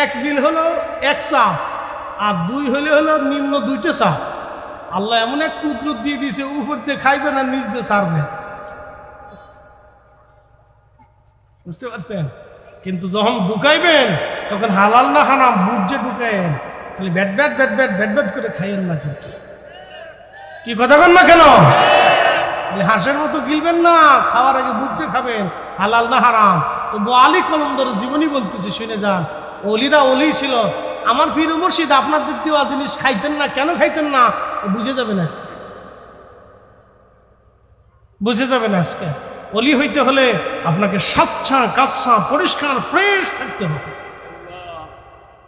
1 দিন হলো 1 চাপ, আর 2 হলে হলো নিম্ন 2টা চাপ। আল্লাহ এমন এক কুদরত দিয়ে দিয়েছে, উপর দিয়ে খাইবেন আর নিচ দিয়ে ছাড়বেন। বুঝতে পারছেন? কিন্তু যখন ঢুকাইবেন তখন হালাল না হারাম বুঝে ঢুকাইন, খালি bat bat bat bat bat bat করে খাইয়েন না। কিন্তু কি কথা কন না কেন? হাঁসের মতো গিলবেন না, খাওয়ার আগে বুঝতে খাবেন হালাল না হারাম। তো আলী কলমদারের জীবনী বলতেছে, শুনে যান। অলিরা অলি ছিল। আমার পীর মুর্শিদ আপনাদের দেওয়া জিনিস খাইতেন না, কেন খাইতেন না বুঝে যাবেন আজকে, বুঝে যাবেন আজকে। অলি হইতে হলে আপনাকে স্বচ্ছা কাচ্ছা পরিষ্কার ফ্রেশ থাকতে হবে,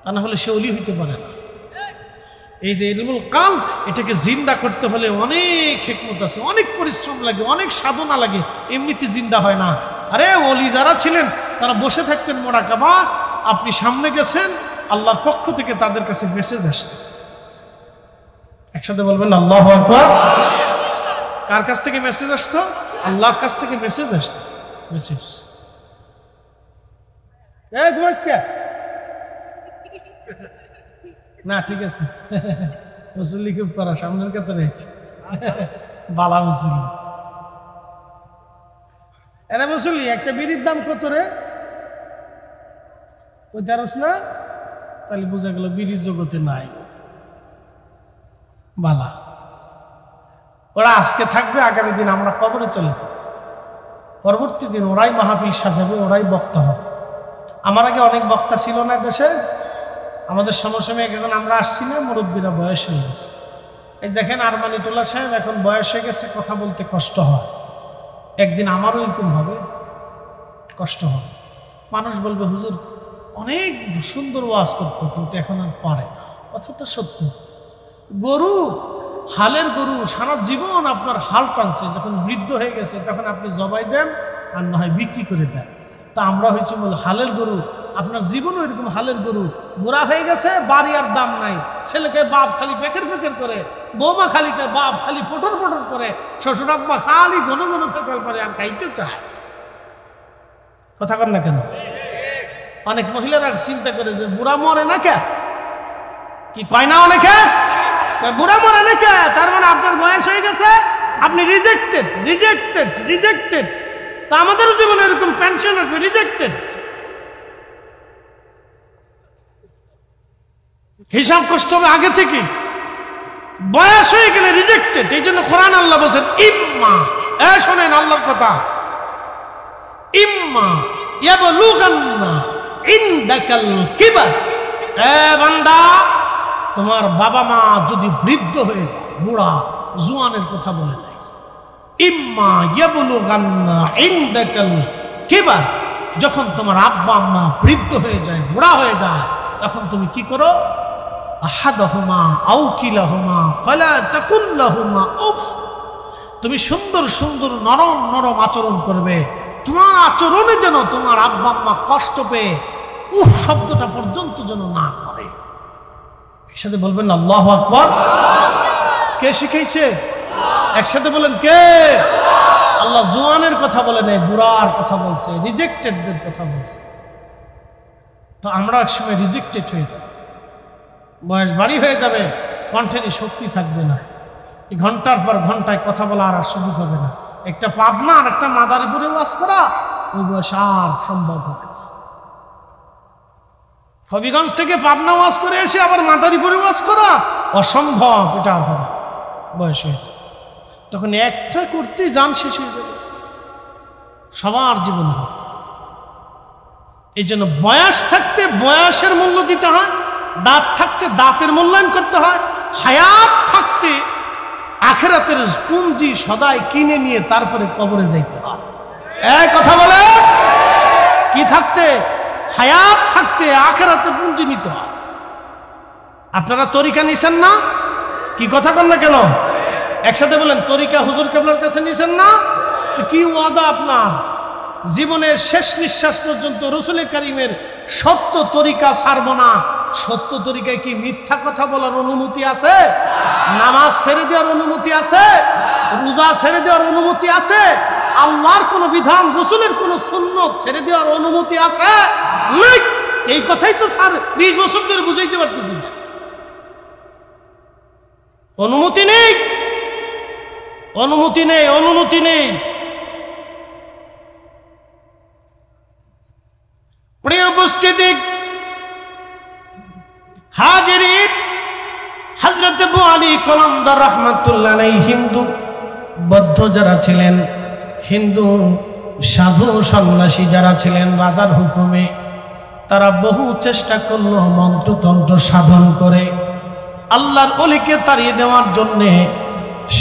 তা না হলে সে অলি হইতে পারে না। এই যে ইলমুল কাল, এটাকে জিন্দা করতে হলে অনেক হিকমত আছে, অনেক পরিশ্রম লাগে, অনেক সাধনা লাগে, এমনিতে জিন্দা হয় না। আরে ওলি যারা ছিলেন তারা বসে থাকতেন মোরাকাবা, আপনি সামনে গেছেন, আল্লাহর পক্ষ থেকে তাদের কাছে মেসেজ আসতো। একসাথে বলবেন আল্লাহু আকবার। কার কাছ থেকে মেসেজ আসতো? আল্লাহর কাছ থেকে মেসেজ আসতো। মেসেজ না, ঠিক আছে, মুসল্লি খুব করা, সামনের কাছে রয়েছে বালা মুসল্লি। এরা মুসল্লি, একটা বিড়ির দাম কত রে? ওই দারস না, তাহলে বোঝা গেল বিড়ির জগতে নাই। বালা, ওরা আজকে থাকবে, আগামী দিন আমরা কবরে চলে যাব, পরবর্তী দিন ওরাই মাহফিল সাজাবে, ওরাই বক্তা হবে। আমার আগে অনেক বক্তা ছিল না দেশে, আমাদের সমসাময়িক এখন আমরা আসছি না, মুরব্বীরা বয়স হয়ে গেছে। এই দেখেন আরমানিটোলা সাহেব এখন বয়স হয়ে গেছে, কথা বলতে কষ্ট হয়। একদিন আমারও এরকম হবে, কষ্ট হবে। মানুষ বলবে হুজুর অনেক সুন্দর ওয়াজ করতো, কিন্তু এখন আর পারে না। কথা তো সত্য। গরু, হালের গরু সারা জীবন আপনার হাল টানছে, যখন বৃদ্ধ হয়ে গেছে তখন আপনি জবাই দেন, আর না হয় বিক্রি করে দেন। তা আমরা হয়েছি বল হালের গরু, আপনার জীবনও এরকম হালের গরু, বুড়া হয়ে গেছে, বাড়ি আর দাম নাই। ছেলেকে বাপ খালি পেকের পেকের করে, বৌমা খালিকে বাপ খালি ফটর ফটর করে, শ্বশুর আব্বা খালি ঘন ঘন ফেসাল করে, আর খাইতে চায়। কথা কর না কেন? অনেক মহিলারা চিন্তা করে যে বুড়া মরে না কে, কি কয় না অনেকে, বুড়া মরে না কে, তার মানে আপনার বয়স হয়ে গেছে, আপনি রিজেক্টেড রিজেক্টেড রিজেক্টেড। তা আমাদেরও জীবনে এরকম পেনশন আসবে, রিজেক্টেড। হিসাব করতে হবে আগে থেকে, বয়স হয়ে গেলে রিজেক্টেড। এই জন্য কোরআন আল্লাহ বলছেন ইম্মা, শোনেন আল্লাহর কথা, ইম্মা ইয়াবলুগান্না ইনদাকাল কিবার, বান্দা তোমার বাবা মা যদি বৃদ্ধ হয়ে যায়, বুড়া জুয়ানের কথা বলে নাই, ইম্মা ইয়াবলুগান্না ইনদাকাল কিবার, যখন তোমার আব্বা আম্মা বৃদ্ধ হয়ে যায়, বুড়া হয়ে যায়, তখন তুমি কি করো? আহাদাহুমা আও কিলাহুমা ফালা তাকুল লাহুমা উফ, তুমি সুন্দর সুন্দর নরম নরম আচরণ করবে, তোমার আচরণে যেন তোমার আব্বা আম্মা কষ্ট পেয়ে উফ শব্দটা পর্যন্ত যেন না করে। একসাথে বলবেন আল্লাহু আকবার। কে শিখাইছে? একসাথে বলেন কে? আল্লাহ জুয়ানের কথা বলে নাই, বুড়ার কথা বলছে, রিজেক্টেডদের কথা বলছে। তো আমরা একসময় রিজেক্টেড হয়ে যাব, বয়স বাড়ি হয়ে যাবে, কণ্ঠেরই শক্তি থাকবে না, ঘন্টার পর ঘন্টায় কথা বলা আর সুযোগ হবে না। একটা পাবনা আর একটা মাদারীপুরে ওয়াজ করা, ওই বয়স আর সম্ভব হবে না। হবিগঞ্জ থেকে পাবনা ওয়াজ করে এসে আবার মাদারীপুরে ওয়াজ করা অসম্ভব, এটা আর হবে না। বয়স হয়ে যাবে, তখন একটা করতে জান শেষ হয়ে যাবে, সবার জীবন হবে। এই জন্য বয়স থাকতে বয়সের মূল্য দিতে হয়, দাঁত থাকতে দাঁতের মূল্যায়ন করতে হয়, হায়াত থাকতে আখিরাতের পুঁজি সদাই কিনে নিয়ে তারপরে কবরে যাইতে হয়। এই কথা বলে, কি থাকতে? হায়াত থাকতে আখিরাতের পুঁজি নিতে হয়। আপনারা তরিকা নিছেন না? কি কথা বল না কেন? একসাথে বলেন, তরিকা হুজুর কেবলার কাছে নিছেন না? কি ওয়াদা আপনার? জীবনের শেষ নিঃশ্বাস পর্যন্ত রসুল কারীমের সত্য তরিকা ছাড়ব না। সত্য তরিকায় কি মিথ্যা কথা বলার অনুমতি আছে? নামাজ ছেড়ে দেওয়ার অনুমতি আছে? রোজা ছেড়ে দেওয়ার অনুমতি আছে? আল্লাহর কোন বিধান, রসুলের কোন সুন্নত ছেড়ে দেওয়ার অনুমতি আছে? এই কথাই তো স্যার 20 বছর ধরে বুঝাইতে পারতেছি, অনুমতি নেই, অনুমতি নেই, অনুমতি নেই। প্রিয় উপস্থিতি, হাজিরিন, হযরত আবু আলী কলমদার রাহমাতুল্লাহ আলাইহি হিন্দু বৌদ্ধ যারা ছিলেন, হিন্দু সাধু সন্ন্যাসী যারা ছিলেন, রাজার হুকুমে তারা বহু চেষ্টা করলো মন্ত্রতন্ত্র সাধন করে আল্লাহর ওলিকে তাড়িয়ে দেওয়ার জন্যে।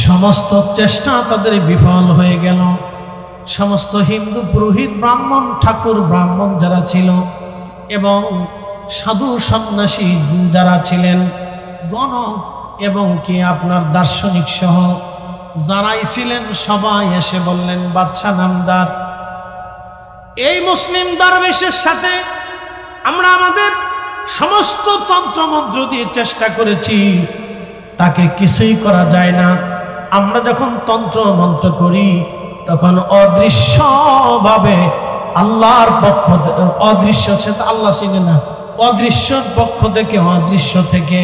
সমস্ত চেষ্টা তাদের বিফল হয়ে গেল। সমস্ত হিন্দু পুরোহিত, ব্রাহ্মণ, ঠাকুর ব্রাহ্মণ যারা ছিল এবং সাধু সন্ন্যাসী যারা ছিলেন, গণক এবং কি আপনার দার্শনিক সহ যারাই ছিলেন, সবাই এসে বললেন, বাদশাহ নামদার, এই মুসলিম দরবেশের সাথে আমরা আমাদের সমস্ত তন্ত্রমন্ত্র দিয়ে চেষ্টা করেছি, তাকে কিছুই করা যায় না। আমরা যখন তন্ত্র মন্ত্র করি তখন অদৃশ্যভাবে আল্লাহর পক্ষ, অদৃশ্য সেটা আল্লাহ চিনে না, অদৃশ্যর পক্ষ থেকে, অদৃশ্য থেকে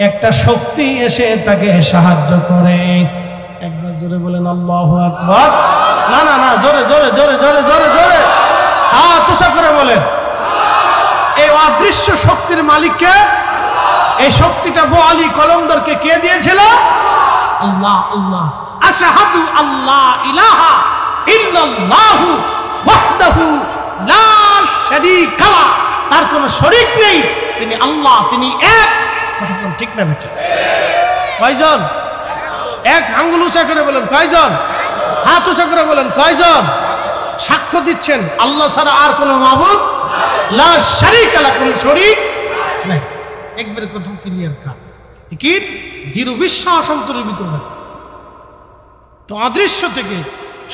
একটা শক্তি এসে তাকে সাহায্য করে। একবার জোরে বলেন আল্লাহু আকবার। না না না, জোরে জোরে জোরে জোরে জোরে জোরে হাত উঁচা করে বলেন। এই অদৃশ্য শক্তির মালিককে, এই শক্তিটা আবু আলী কলমদারকে কে দিয়েছিল? আল্লাহ। আল্লাহ, আশহাদু আল্লাহ ইলাহা ইল্লাল্লাহু ওয়াহদাহু লা শারীকা লাহু, তার কোনো শরীক নেই, তিনি আল্লাহ, তিনি এক। ঠিক না বেটা? কয়জন? এক। আঙ্গুল উঁচা করে বলেন কয়জন? হাত উঁচা করে বলেন কয়জন? সাক্ষ্য দিচ্ছেন আল্লাহ ছাড়া আর কোনো মাবুদ লা শারীকা লাহু, কোনো শরীক নাই। একবারে কথা ক্লিয়ার কাট, কি দৃঢ় বিশ্বাস অন্তরের ভিতরে। তো অদৃশ্য থেকে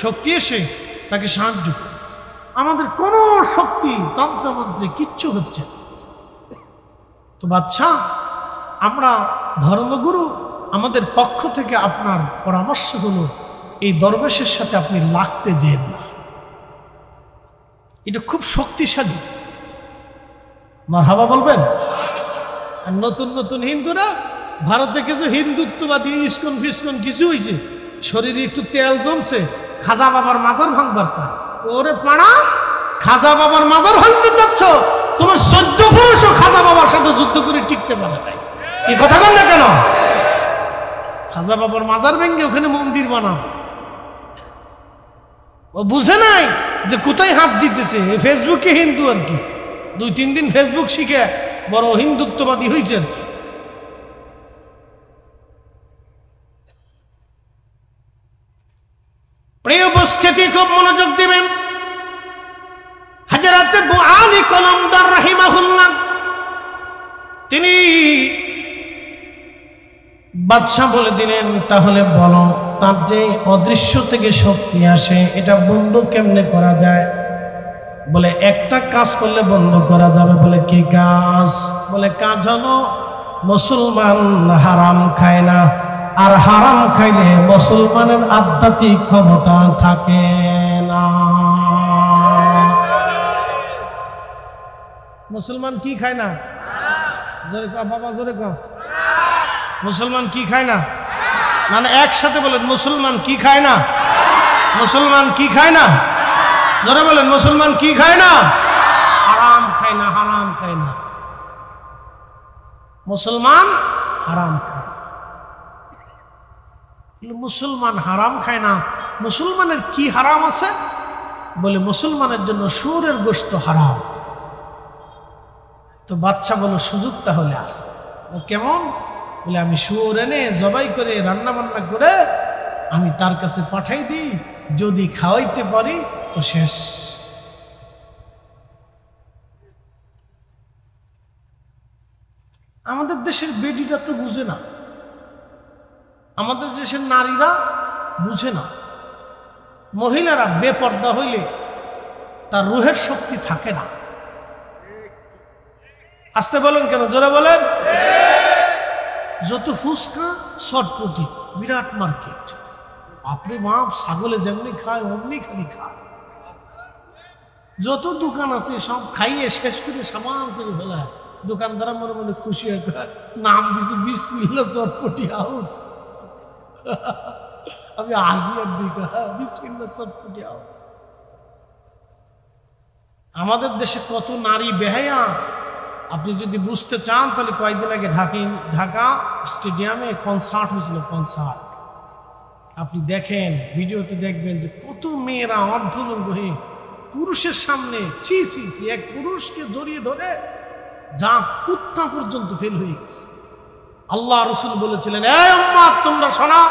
শক্তি এসে তাকে সাহায্য করে। আমাদের কোন শক্তি তন্ত্রমন্ত্রে কিচ্ছু হচ্ছে না। তো বাদশাহ, আমরা ধর্মগুরু, আমাদের পক্ষ থেকে আপনার পরামর্শ হলো এই দরবেশের সাথে আপনি লাগতে যেন না, এটা খুব শক্তিশালী। মারহাবা বলবেন? আর নতুন নতুন হিন্দুরা, ভারতে কিছু হিন্দুত্ববাদী ইস্কন ফিস্কন কিছু হয়েছে, শরীরে একটু তেল জমছে, খাজা বাবার মাজার ভাঙবার চায়। ওরে পাড়া, খাজা বাবার মাজার ভাঙতে চাচ্ছ? তোমার 14 পুরুষও খাজা বাবার সাথে যুদ্ধ করে টিকতে পারে নাই। এই কথা বল না কেন? খাজা বাবার মাজার ভেঙে ওখানে মন্দির বানাবো। ও বুঝে নাই যে কোথায় হাত দিতেছে। ফেসবুকে হিন্দু আর কি, 2-3 দিন ফেসবুক শিখে বড় হিন্দুত্ববাদী হয়েছে আর কি। প্রিয় উপস্থিতি, খুব মনোযোগ দিবেন। হযরত আবু আলী কলমদার রাহিমাহুল্লাহ, তিনি বাদশাহ বলে দিলেন, তাহলে বলো, তার যে অদৃশ্য থেকে শক্তি আসে এটা বন্ধ কেমনে করা যায়? বলে একটা কাজ করলে বন্ধ করা যাবে। বলে কি কাজ? বলে কাজ হলো, মুসলমান হারাম খায় না, আর হারাম খাইলে মুসলমানের আধ্যাত্মিক ক্ষমতা থাকে না। মুসলমান কি খায় না? জোরে কও বাবা, জোরে কও। মুসলমান কি খায় না? মানে একসাথে বলেন, মুসলমান কি খায় না? মুসলমান কি খায় না? জোরে বলেন, মুসলমান কি খায় না? হারাম খায় না, হারাম খায় না। মুসলমান হারাম খায় না। মুসলমান হারাম খায় না। মুসলমানের কি হারাম আছে? বলে মুসলমানের জন্য শুয়োরের গোশত হারাম। তো বাচ্চা বলো সুযোগ তাহলে আছে। ও কেমন? বলে আমি শুয়োর এনে জবাই করে রান্না বান্না করে আমি তার কাছে পাঠাই দিই, যদি খাওয়াইতে পারি তো শেষ। আমাদের দেশের বেডিরা তো বুঝে না, আমাদের দেশের নারীরা বুঝে না। মহিলারা বেপর্দা হইলে তার রুহের শক্তি থাকে না। আসতে বলেন কেন? জোরে বলেন। যত ফুচকা শর্টপটি, বিরাট মার্কেট। আপনি বাপ, ছাগলে যেমনি খায় অমনি খালি খায়। যত দোকান আছে সব খাইয়ে শেষ করে সামান করে ফেলায়। দোকানদার মনে মনে খুশি হয়ে নাম দিছে বিসমিল্লাহ চটপটি হাউস। আমি আসিয়ার দিকে বিসমিল্লাহ চটপটি হাউস। আমাদের দেশে কত নারী বেহায়া, আপনি যদি বুঝতে চান তাহলে কয়েকদিন আগে ঢাকা স্টেডিয়ামে কনসার্ট হয়েছিল। কনসার্ট আপনি দেখেন, ভিডিওতে দেখবেন যে কত মেয়েরা অর্ধলঙ্গহী পুরুষের সামনে ছি ছি ছি, এক পুরুষকে জড়িয়ে ধরে যা কুত্তা পর্যন্ত ফেল হয়ে গেছে। আল্লাহ রসুল বলেছিলেন, এই উম্মত তোমরা শোনো,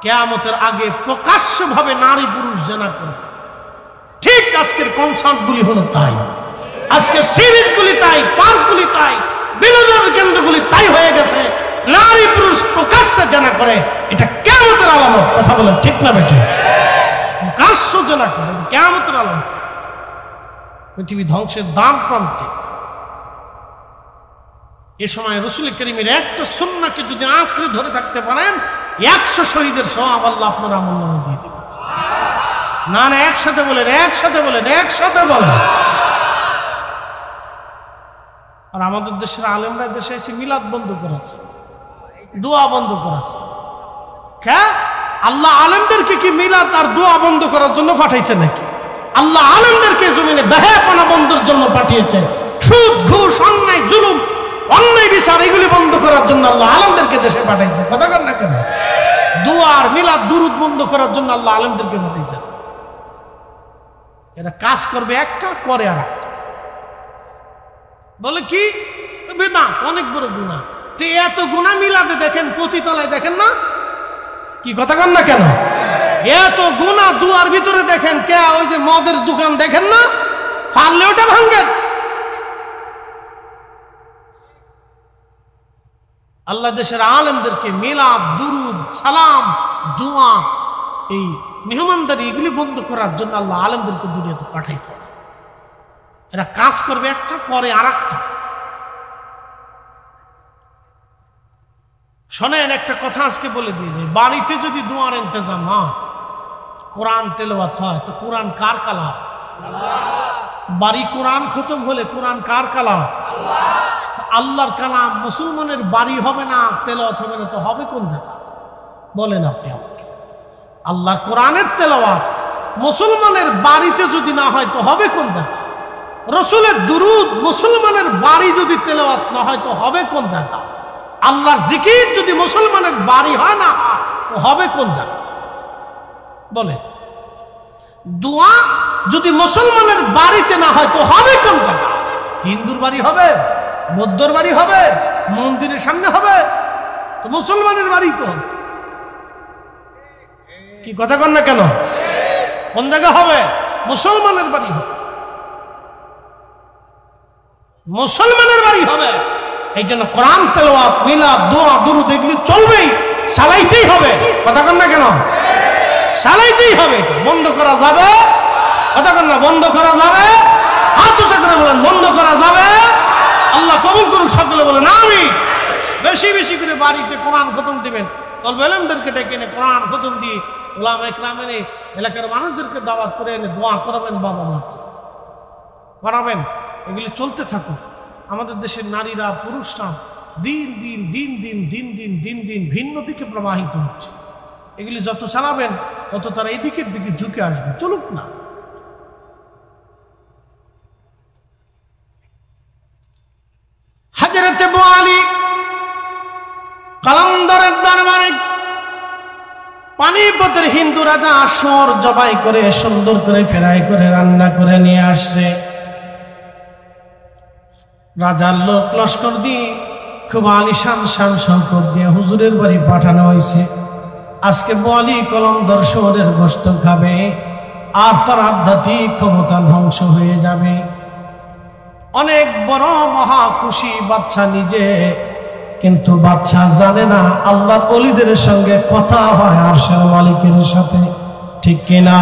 কিয়ামতের আগে প্রকাশ্যভাবে নারী পুরুষ জেনা করবে। ঠিক আজকের কনসার্টগুলি হলো তাই, আজকে সিরিজগুলি তাই, পার্কগুলি তাই, বিনোদন কেন্দ্রগুলি তাই হয়ে গেছে। নারী পুরুষ প্রকাশ্যে জেনা করে, এটা কিয়ামতের আলামত। কথা বলেন ঠিক না বেটে? প্রকাশ্য জেনা করে কিয়ামতের আলামত। পৃথিবী ধ্বংসের দ্বার প্রান্তে। এ সময় রাসূল করিমের একটা সুন্নাহকে যদি আঁকড়ে ধরে থাকতে পারেন, 100 শহীদের সওয়াব আল্লাহ আপনার আমলনামায় দিয়ে দিবেন। না না, একসাথে বলেন, একসাথে বলেন, একসাথে বলেন। আর আমাদের দেশের আলেমরা দেশে এসে মিলাদ বন্ধ করাচ্ছে, দোয়া বন্ধ করাচ্ছে। হ্যাঁ, আল্লাহ আলেমদেরকে কি মিলাদ আর দোয়া বন্ধ করার জন্য পাঠাইছে নাকি? আল্লাহ আলেমদেরকে জমিনে বেহায়াপনা বন্ধের জন্য পাঠিয়েছে। সুদ, ঘুষ, অন্যায়, জুলুম, অন্যায় বিচার এগুলি বন্ধ করার জন্য আল্লাহ আলেমদেরকে দেশে পাঠাইছে। কথা কর না কেন? দোয়া আর মিলাদ দুরুদ বন্ধ করার জন্য আল্লাহ আলেমদেরকে পাঠিয়েছে। এরা কাজ করবে একটা, করে আর একটা। বলে কি বেদাত, অনেক বড় গুনাহ। তো এত গুনাহ মিলাদে দেখেন, পতিতলায় দেখেন না? কি কথা কন না কেন? এত গুনাহ দুয়ার ভিতরে দেখেন। কে ওই যে মদের দোকান দেখেন না? ফাললে ওটা ভাঙ্গেন। আল্লাহ দেশের আলেমদেরকে মিলাদ, দুরুদ, সালাম, দোয়া, এই মেহমানদারি এগুলি বন্ধ করার জন্য আল্লাহ আলেমদেরকে দুনিয়াতে পাঠাইছে। এরা কাজ করবে একটা, করে আর একটা। শোনেন, একটা কথা আজকে বলে দিয়ে যায়, বাড়িতে যদি দোয়ার ইন্তজাম হয়, কোরআন তেলাওয়াত হয়, তো কোরআন কার কালাম? বাড়ি কোরআন খতম হলে কোরআন কার কালাম? আল্লাহর কালাম। মুসলমানের বাড়ি হবে না, তেলাওয়াত হবে না, তো হবে কোন জায়গা? বলেন আপনি আমাকে। আল্লাহর কোরআনের তেলাওয়াত মুসলমানের বাড়িতে যদি না হয় তো হবে কোন জায়গা? রাসূলের দুরূদ মুসলমানের বাড়ি যদি তেলাওয়াত না হয় তো হবে কোন জায়গা? আল্লাহর জিকির যদি মুসলমানের বাড়ি হয় না তো হবে কোন জায়গা? বলে। দোয়া যদি মুসলমানের বাড়িতে না হয় তো হবে কোন জায়গা? হিন্দুর বাড়ি হবে, বৌদ্ধর বাড়ি হবে, মন্দিরের সামনে হবে? তো মুসলমানের বাড়ি তো হবে। কি কথা কন না কেন? কোন জায়গা হবে? মুসলমানের বাড়ি হবে, মুসলমানের বাড়ি হবে। এই জন্য কোরআন তেলাওয়াত, মিলাদ, দোয়া, দুরূদ এগুলি চলবেই, চালাইতেই হবে। কথা কন না কেন? চালাইতেই হবে। বন্ধ করা যাবে? কথা কন না, বন্ধ করা যাবে? হাত উঁচু করে বলেন, বন্ধ করা যাবে? আল্লাহ কবুল করুক। সকলে বলেন আমিন। বেশি বেশি করে বাড়িতে কোরআন খতম দিবেন। তলবে ইলমদেরকে ডেকে এনে কোরআন খতম দিয়ে উলামা ইকরাম এনে এলাকার মানুষদেরকে দাওয়াত করে এনে দোয়া করাবেন, বাবা মা করাবেন। এগুলি চলতে থাকুক। আমাদের দেশের নারীরা, পুরুষরা দিন দিন দিন দিন দিন দিন দিন দিন ভিন্ন দিকে প্রবাহিত হচ্ছে। এগুলি যত চালাবেন তত তারা এদিকের দিকে ঝুঁকে আসবে। চলুক না। হযরত আবু আলী কালান্দারের দরবারে পানিপথের হিন্দু রাজা আসর জবাই করে সুন্দর করে ফ্রাই করে রান্না করে নিয়ে আসছে। রাজার লোক লস্কর দিয়ে খুব আলিশান শান শৌকত দিয়ে হুজুরের বাড়ি পাঠানো হয়েছে। আজকে বলি কলন্দর শহরের গোশত খাবে আর তার আধ্যাত্মিক ক্ষমতা ধ্বংস হয়ে যাবে। অনেক বড় মহা খুশি বাচ্চা নিজে, কিন্তু বাচ্চা জানে না আল্লাহর ওলিদের সঙ্গে কথা হয় আরশের মালিকের সাথে, ঠিক কিনা?